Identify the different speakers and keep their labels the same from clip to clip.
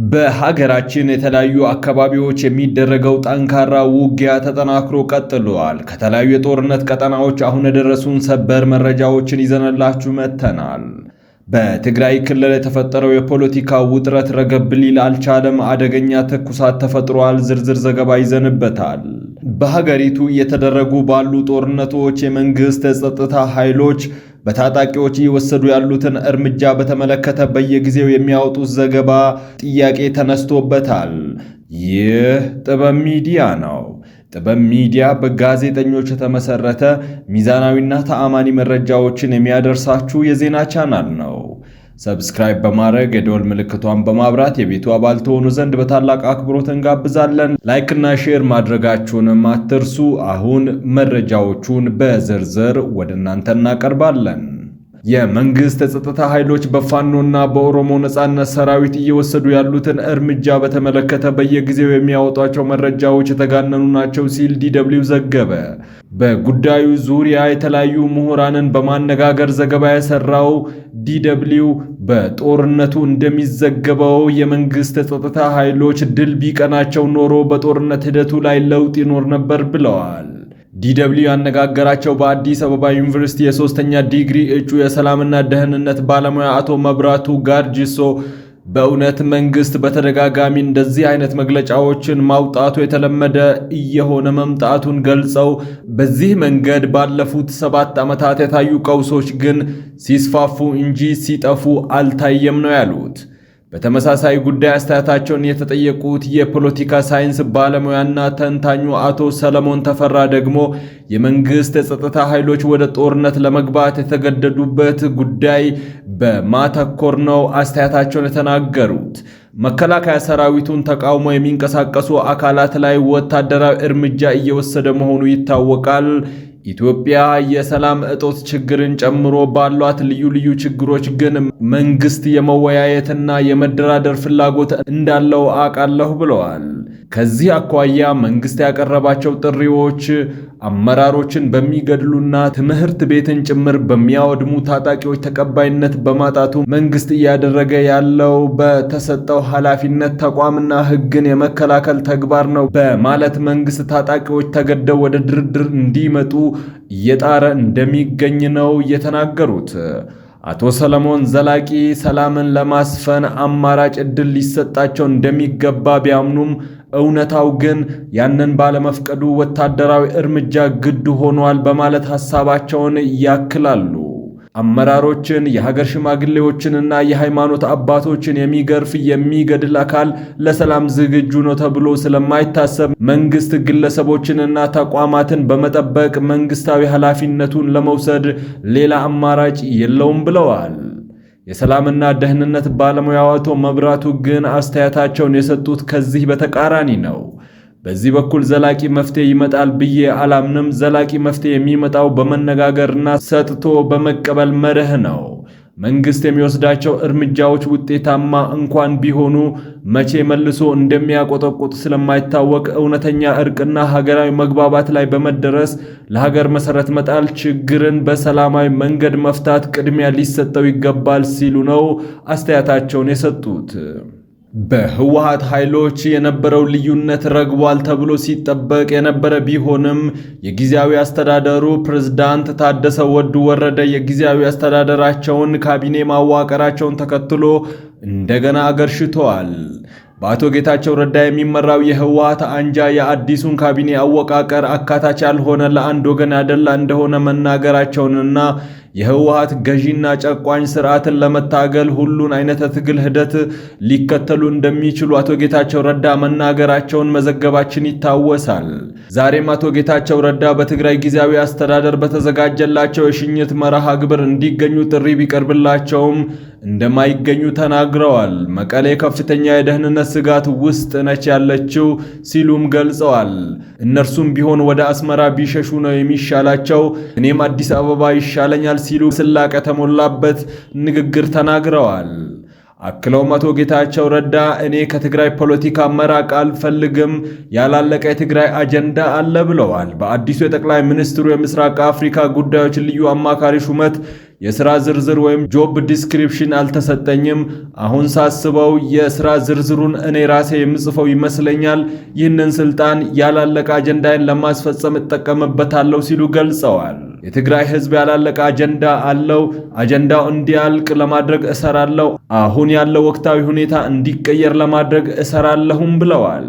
Speaker 1: በሀገራችን የተለያዩ አካባቢዎች የሚደረገው ጠንካራ ውጊያ ተጠናክሮ ቀጥሏል። ከተለያዩ የጦርነት ቀጠናዎች አሁን የደረሱን ሰበር መረጃዎችን ይዘንላችሁ መጥተናል። በትግራይ ክልል የተፈጠረው የፖለቲካ ውጥረት ረገብ ሊል አልቻለም። አደገኛ ትኩሳት ተፈጥሯል። ዝርዝር ዘገባ ይዘንበታል። በሀገሪቱ እየተደረጉ ባሉ ጦርነቶች የመንግስት የጸጥታ ኃይሎች በታጣቂዎች እየወሰዱ ያሉትን እርምጃ በተመለከተ በየጊዜው የሚያወጡት ዘገባ ጥያቄ ተነስቶበታል። ይህ ጥበብ ሚዲያ ነው። ጥበብ ሚዲያ በጋዜጠኞች የተመሰረተ ሚዛናዊና ተአማኒ መረጃዎችን የሚያደርሳችሁ የዜና ቻናል ነው። ሰብስክራይብ በማድረግ የደወል ምልክቷን በማብራት የቤቱ አባል ትሆኑ ዘንድ በታላቅ አክብሮት እንጋብዛለን። ላይክና ሼር ማድረጋችሁንም አትርሱ። አሁን መረጃዎቹን በዝርዝር ወደ እናንተ እናቀርባለን። የመንግስት የጸጥታ ኃይሎች በፋኖና በኦሮሞ ነጻነት ሰራዊት እየወሰዱ ያሉትን እርምጃ በተመለከተ በየጊዜው የሚያወጧቸው መረጃዎች የተጋነኑ ናቸው ሲል ዲደብሊው ዘገበ። በጉዳዩ ዙሪያ የተለያዩ ምሁራንን በማነጋገር ዘገባ የሰራው ዲደብሊው በጦርነቱ እንደሚዘገበው የመንግስት የጸጥታ ኃይሎች ድል ቢቀናቸው ኖሮ በጦርነት ሂደቱ ላይ ለውጥ ይኖር ነበር ብለዋል። ዲደብሊው ያነጋገራቸው በአዲስ አበባ ዩኒቨርሲቲ የሶስተኛ ዲግሪ እጩ የሰላምና ደህንነት ባለሙያ አቶ መብራቱ ጋርጂሶ በእውነት መንግስት በተደጋጋሚ እንደዚህ አይነት መግለጫዎችን ማውጣቱ የተለመደ እየሆነ መምጣቱን ገልጸው በዚህ መንገድ ባለፉት 7 ዓመታት የታዩ ቀውሶች ግን ሲስፋፉ እንጂ ሲጠፉ አልታየም ነው ያሉት። በተመሳሳይ ጉዳይ አስተያየታቸውን የተጠየቁት የፖለቲካ ሳይንስ ባለሙያና ተንታኙ አቶ ሰለሞን ተፈራ ደግሞ የመንግስት የጸጥታ ኃይሎች ወደ ጦርነት ለመግባት የተገደዱበት ጉዳይ በማተኮር ነው አስተያየታቸውን የተናገሩት። መከላከያ ሰራዊቱን ተቃውሞ የሚንቀሳቀሱ አካላት ላይ ወታደራዊ እርምጃ እየወሰደ መሆኑ ይታወቃል። ኢትዮጵያ የሰላም እጦት ችግርን ጨምሮ ባሏት ልዩ ልዩ ችግሮች ግን መንግስት የመወያየትና የመደራደር ፍላጎት እንዳለው አውቃለሁ ብለዋል። ከዚህ አኳያ መንግስት ያቀረባቸው ጥሪዎች አመራሮችን በሚገድሉና ትምህርት ቤትን ጭምር በሚያወድሙ ታጣቂዎች ተቀባይነት በማጣቱ መንግስት እያደረገ ያለው በተሰጠው ኃላፊነት ተቋምና ሕግን የመከላከል ተግባር ነው በማለት መንግስት ታጣቂዎች ተገደው ወደ ድርድር እንዲመጡ እየጣረ እንደሚገኝ ነው የተናገሩት። አቶ ሰለሞን ዘላቂ ሰላምን ለማስፈን አማራጭ ዕድል ሊሰጣቸው እንደሚገባ ቢያምኑም እውነታው ግን ያንን ባለመፍቀዱ ወታደራዊ እርምጃ ግድ ሆኗል በማለት ሐሳባቸውን ያክላሉ። አመራሮችን፣ የሀገር ሽማግሌዎችንና የሃይማኖት አባቶችን የሚገርፍ የሚገድል አካል ለሰላም ዝግጁ ነው ተብሎ ስለማይታሰብ መንግስት ግለሰቦችንና ተቋማትን በመጠበቅ መንግስታዊ ኃላፊነቱን ለመውሰድ ሌላ አማራጭ የለውም ብለዋል። የሰላምና ደህንነት ባለሙያው አቶ መብራቱ ግን አስተያየታቸውን የሰጡት ከዚህ በተቃራኒ ነው። በዚህ በኩል ዘላቂ መፍትሄ ይመጣል ብዬ አላምንም። ዘላቂ መፍትሄ የሚመጣው በመነጋገርና ሰጥቶ በመቀበል መርህ ነው። መንግስት የሚወስዳቸው እርምጃዎች ውጤታማ እንኳን ቢሆኑ መቼ መልሶ እንደሚያቆጠቁጥ ስለማይታወቅ እውነተኛ እርቅና ሀገራዊ መግባባት ላይ በመደረስ ለሀገር መሰረት መጣል፣ ችግርን በሰላማዊ መንገድ መፍታት ቅድሚያ ሊሰጠው ይገባል ሲሉ ነው አስተያየታቸውን የሰጡት። በህወሓት ኃይሎች የነበረው ልዩነት ረግቧል ተብሎ ሲጠበቅ የነበረ ቢሆንም የጊዜያዊ አስተዳደሩ ፕሬዝዳንት ታደሰ ወረደ የጊዜያዊ አስተዳደራቸውን ካቢኔ ማዋቀራቸውን ተከትሎ እንደገና አገርሽተዋል። በአቶ ጌታቸው ረዳ የሚመራው የህወሓት አንጃ የአዲሱን ካቢኔ አወቃቀር አካታች ያልሆነ ለአንድ ወገን ያደላ እንደሆነ መናገራቸውንና የህወሓት ገዢና ጨቋኝ ስርዓትን ለመታገል ሁሉን አይነት ትግል ሂደት ሊከተሉ እንደሚችሉ አቶ ጌታቸው ረዳ መናገራቸውን መዘገባችን ይታወሳል። ዛሬም አቶ ጌታቸው ረዳ በትግራይ ጊዜያዊ አስተዳደር በተዘጋጀላቸው የሽኝት መርሃ ግብር እንዲገኙ ጥሪ ቢቀርብላቸውም እንደማይገኙ ተናግረዋል። መቀሌ ከፍተኛ የደህንነት ስጋት ውስጥ ነች ያለችው ሲሉም ገልጸዋል። እነርሱም ቢሆን ወደ አስመራ ቢሸሹ ነው የሚሻላቸው፣ እኔም አዲስ አበባ ይሻለኛል ሲሉ ስላቅ የተሞላበት ንግግር ተናግረዋል። አክለውም አቶ ጌታቸው ረዳ እኔ ከትግራይ ፖለቲካ መራቅ አልፈልግም፣ ያላለቀ የትግራይ አጀንዳ አለ ብለዋል። በአዲሱ የጠቅላይ ሚኒስትሩ የምስራቅ አፍሪካ ጉዳዮች ልዩ አማካሪ ሹመት የሥራ ዝርዝር ወይም ጆብ ዲስክሪፕሽን አልተሰጠኝም። አሁን ሳስበው የሥራ ዝርዝሩን እኔ ራሴ የምጽፈው ይመስለኛል። ይህንን ስልጣን ያላለቀ አጀንዳዬን ለማስፈጸም እጠቀምበታለሁ ሲሉ ገልጸዋል። የትግራይ ሕዝብ ያላለቀ አጀንዳ አለው። አጀንዳው እንዲያልቅ ለማድረግ እሰራለሁ። አሁን ያለው ወቅታዊ ሁኔታ እንዲቀየር ለማድረግ እሰራለሁም ብለዋል።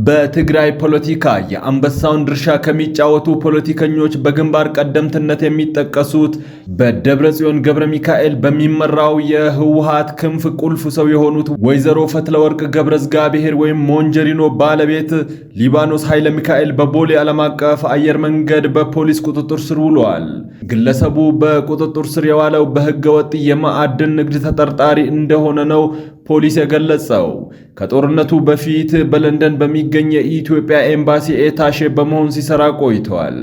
Speaker 1: በትግራይ ፖለቲካ የአንበሳውን ድርሻ ከሚጫወቱ ፖለቲከኞች በግንባር ቀደምትነት የሚጠቀሱት በደብረጽዮን ገብረ ሚካኤል በሚመራው የህወሓት ክንፍ ቁልፍ ሰው የሆኑት ወይዘሮ ፈትለወርቅ ገብረዝጋብሔር ወይም ሞንጀሪኖ ባለቤት ሊባኖስ ኃይለ ሚካኤል በቦሌ ዓለም አቀፍ አየር መንገድ በፖሊስ ቁጥጥር ስር ውለዋል። ግለሰቡ በቁጥጥር ስር የዋለው በህገ ወጥ የማዕድን ንግድ ተጠርጣሪ እንደሆነ ነው ፖሊስ የገለጸው። ከጦርነቱ በፊት በለንደን በሚገኝ የኢትዮጵያ ኤምባሲ ኤታሼ በመሆን ሲሰራ ቆይቷል።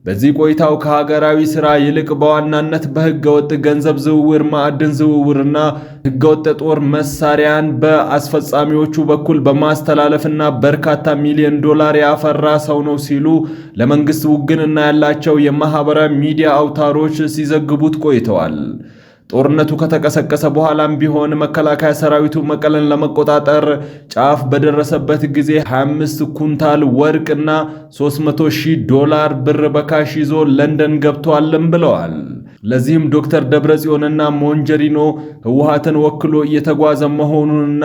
Speaker 1: በዚህ ቆይታው ከሀገራዊ ሥራ ይልቅ በዋናነት በህገወጥ ገንዘብ ዝውውር፣ ማዕድን ዝውውርና ህገወጥ ጦር መሳሪያን በአስፈጻሚዎቹ በኩል በማስተላለፍና በርካታ ሚሊዮን ዶላር ያፈራ ሰው ነው ሲሉ ለመንግስት ውግንና ያላቸው የማህበራዊ ሚዲያ አውታሮች ሲዘግቡት ቆይተዋል። ጦርነቱ ከተቀሰቀሰ በኋላም ቢሆን መከላከያ ሰራዊቱ መቀለን ለመቆጣጠር ጫፍ በደረሰበት ጊዜ 25 ኩንታል ወርቅና $300,000 ብር በካሽ ይዞ ለንደን ገብቷልም ብለዋል። ለዚህም ዶክተር ደብረጽዮንና ሞንጀሪኖ ህወሓትን ወክሎ እየተጓዘ መሆኑንና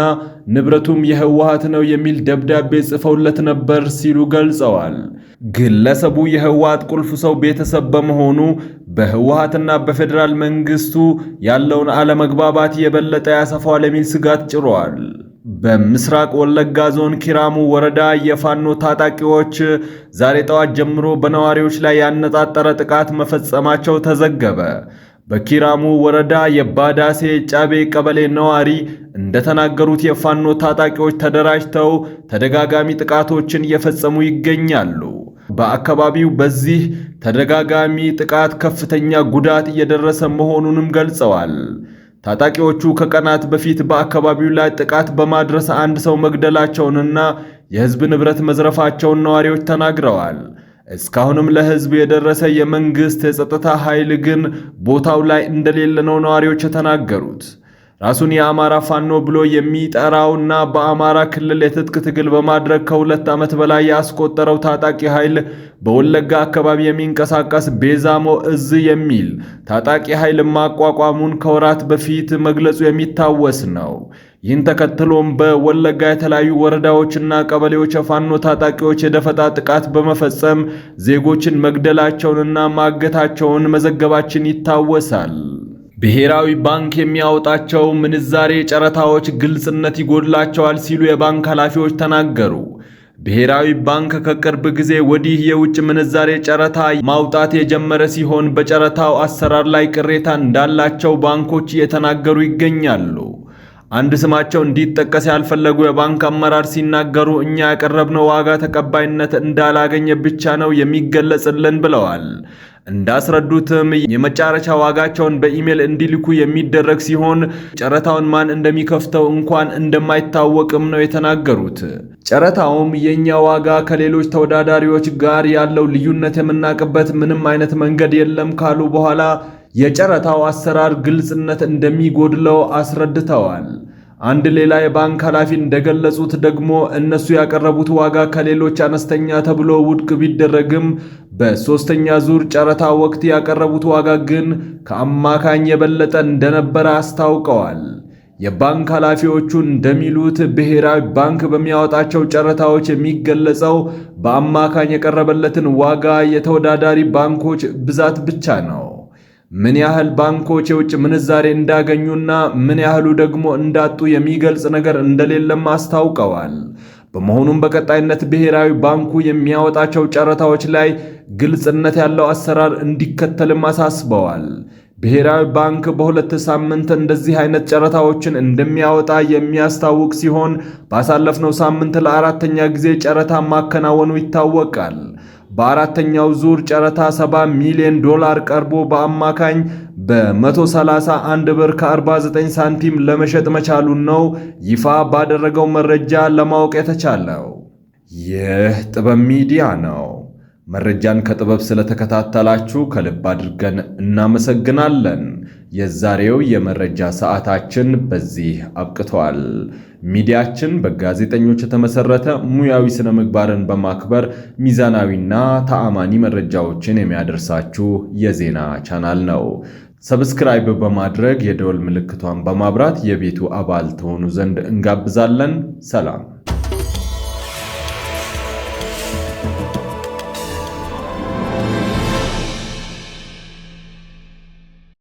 Speaker 1: ንብረቱም የህወሓት ነው የሚል ደብዳቤ ጽፈውለት ነበር ሲሉ ገልጸዋል። ግለሰቡ የህወሓት ቁልፍ ሰው ቤተሰብ በመሆኑ በህወሓትና በፌዴራል መንግስቱ ያለውን አለመግባባት የበለጠ ያሰፋዋል የሚል ስጋት ጭሯል። በምስራቅ ወለጋ ዞን ኪራሙ ወረዳ የፋኖ ታጣቂዎች ዛሬ ጠዋት ጀምሮ በነዋሪዎች ላይ ያነጣጠረ ጥቃት መፈጸማቸው ተዘገበ። በኪራሙ ወረዳ የባዳሴ ጫቤ ቀበሌ ነዋሪ እንደተናገሩት የፋኖ ታጣቂዎች ተደራጅተው ተደጋጋሚ ጥቃቶችን እየፈጸሙ ይገኛሉ። በአካባቢው በዚህ ተደጋጋሚ ጥቃት ከፍተኛ ጉዳት እየደረሰ መሆኑንም ገልጸዋል። ታጣቂዎቹ ከቀናት በፊት በአካባቢው ላይ ጥቃት በማድረስ አንድ ሰው መግደላቸውንና የህዝብ ንብረት መዝረፋቸውን ነዋሪዎች ተናግረዋል። እስካሁንም ለህዝብ የደረሰ የመንግስት የጸጥታ ኃይል ግን ቦታው ላይ እንደሌለ ነው ነዋሪዎች የተናገሩት። ራሱን የአማራ ፋኖ ብሎ የሚጠራውና በአማራ ክልል የትጥቅ ትግል በማድረግ ከ2 ዓመት በላይ ያስቆጠረው ታጣቂ ኃይል በወለጋ አካባቢ የሚንቀሳቀስ ቤዛሞ እዝ የሚል ታጣቂ ኃይል ማቋቋሙን ከወራት በፊት መግለጹ የሚታወስ ነው። ይህን ተከትሎም በወለጋ የተለያዩ ወረዳዎችና ቀበሌዎች የፋኖ ታጣቂዎች የደፈጣ ጥቃት በመፈጸም ዜጎችን መግደላቸውንና ማገታቸውን መዘገባችን ይታወሳል። ብሔራዊ ባንክ የሚያወጣቸው ምንዛሬ ጨረታዎች ግልጽነት ይጎድላቸዋል ሲሉ የባንክ ኃላፊዎች ተናገሩ። ብሔራዊ ባንክ ከቅርብ ጊዜ ወዲህ የውጭ ምንዛሬ ጨረታ ማውጣት የጀመረ ሲሆን በጨረታው አሰራር ላይ ቅሬታ እንዳላቸው ባንኮች እየተናገሩ ይገኛሉ። አንድ ስማቸው እንዲጠቀስ ያልፈለጉ የባንክ አመራር ሲናገሩ እኛ ያቀረብነው ዋጋ ተቀባይነት እንዳላገኘ ብቻ ነው የሚገለጽልን ብለዋል። እንዳስረዱትም የመጨረሻ ዋጋቸውን በኢሜል እንዲልኩ የሚደረግ ሲሆን ጨረታውን ማን እንደሚከፍተው እንኳን እንደማይታወቅም ነው የተናገሩት። ጨረታውም የኛ ዋጋ ከሌሎች ተወዳዳሪዎች ጋር ያለው ልዩነት የምናውቅበት ምንም አይነት መንገድ የለም ካሉ በኋላ የጨረታው አሰራር ግልጽነት እንደሚጎድለው አስረድተዋል። አንድ ሌላ የባንክ ኃላፊ እንደገለጹት ደግሞ እነሱ ያቀረቡት ዋጋ ከሌሎች አነስተኛ ተብሎ ውድቅ ቢደረግም በሶስተኛ ዙር ጨረታ ወቅት ያቀረቡት ዋጋ ግን ከአማካኝ የበለጠ እንደነበረ አስታውቀዋል። የባንክ ኃላፊዎቹ እንደሚሉት ብሔራዊ ባንክ በሚያወጣቸው ጨረታዎች የሚገለጸው በአማካኝ የቀረበለትን ዋጋ የተወዳዳሪ ባንኮች ብዛት ብቻ ነው። ምን ያህል ባንኮች የውጭ ምንዛሬ እንዳገኙና ምን ያህሉ ደግሞ እንዳጡ የሚገልጽ ነገር እንደሌለም አስታውቀዋል። በመሆኑም በቀጣይነት ብሔራዊ ባንኩ የሚያወጣቸው ጨረታዎች ላይ ግልጽነት ያለው አሰራር እንዲከተልም አሳስበዋል። ብሔራዊ ባንክ በ2 ሳምንት እንደዚህ አይነት ጨረታዎችን እንደሚያወጣ የሚያስታውቅ ሲሆን ባሳለፍነው ሳምንት ለ4ኛ ጊዜ ጨረታ ማከናወኑ ይታወቃል። በአራተኛው ዙር ጨረታ $70 ሚሊዮን ቀርቦ በአማካኝ በ131 ብር ከ49 ሳንቲም ለመሸጥ መቻሉን ነው ይፋ ባደረገው መረጃ ለማወቅ የተቻለው። ይህ ጥበብ ሚዲያ ነው። መረጃን ከጥበብ ስለተከታተላችሁ ከልብ አድርገን እናመሰግናለን። የዛሬው የመረጃ ሰዓታችን በዚህ አብቅቷል። ሚዲያችን በጋዜጠኞች የተመሰረተ ሙያዊ ስነ ምግባርን በማክበር ሚዛናዊና ተአማኒ መረጃዎችን የሚያደርሳችሁ የዜና ቻናል ነው። ሰብስክራይብ በማድረግ የደወል ምልክቷን በማብራት የቤቱ አባል ተሆኑ ዘንድ እንጋብዛለን። ሰላም።